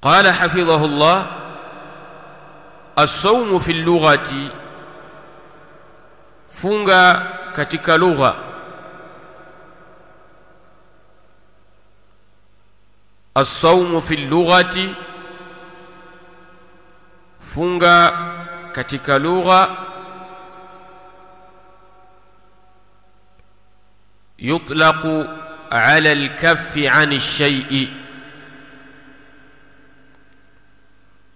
قال حفظه الله: الصوم في اللغة، funga katika lugha. الصوم في اللغة، funga katika lugha. يطلق على الكف عن الشيء،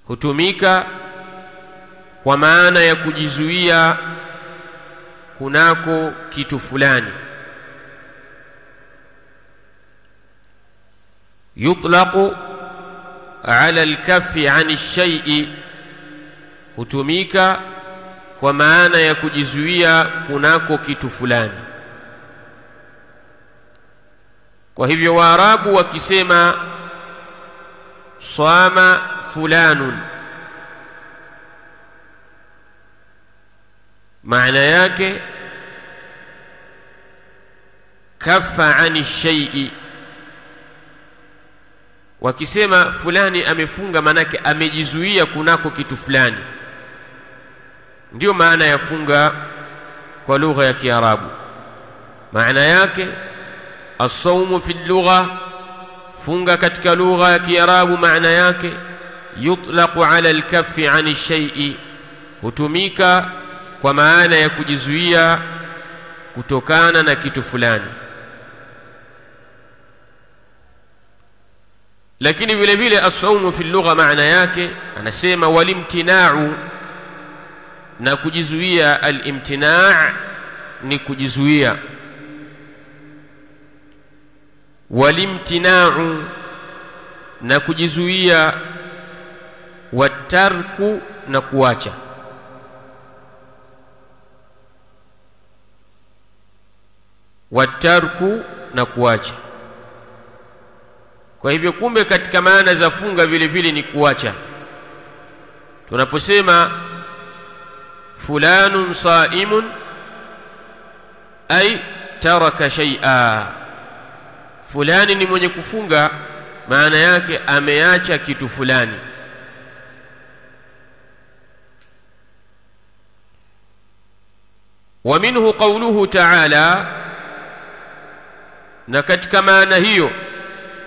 hutumika kwa maana ya kujizuia kunako kitu fulani. yutlaqu ala al-kaffi 'ani ash-shay'i, hutumika kwa maana ya kujizuia kunako kitu fulani. Kwa hivyo Waarabu wakisema sama fulanun, maana yake kaffa 'ani shay'i. Wakisema fulani amefunga, manake amejizuia kunako kitu fulani. Ndio maana ya funga kwa lugha ya Kiarabu. Maana yake as-sawmu fi al-lugha, funga katika lugha ya Kiarabu, maana yake yutlaqu ala al-kaffi 'ani shay'i, hutumika kwa maana ya kujizuia kutokana na kitu fulani. Lakini vile vile as-sawmu fi al-lugha maana yake anasema walimtina'u, na kujizuia. Al-imtina' ni kujizuia. Walimtina'u na kujizuia, watarku na kuacha. Watarku na kuacha. Kwa hivyo kumbe katika maana za funga vile vile ni kuacha. Tunaposema fulanun saimun, ay taraka shay'a, fulani ni mwenye kufunga, maana yake ameacha kitu fulani. Wa minhu qawluhu ta'ala, na katika maana hiyo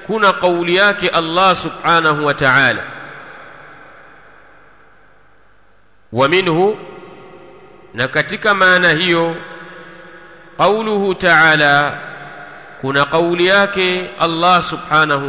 kuna kauli yake Allah subhanahu wa ta'ala. Wa minhu, na katika maana hiyo qawluhu ta'ala, kuna kauli yake Allah subhanahu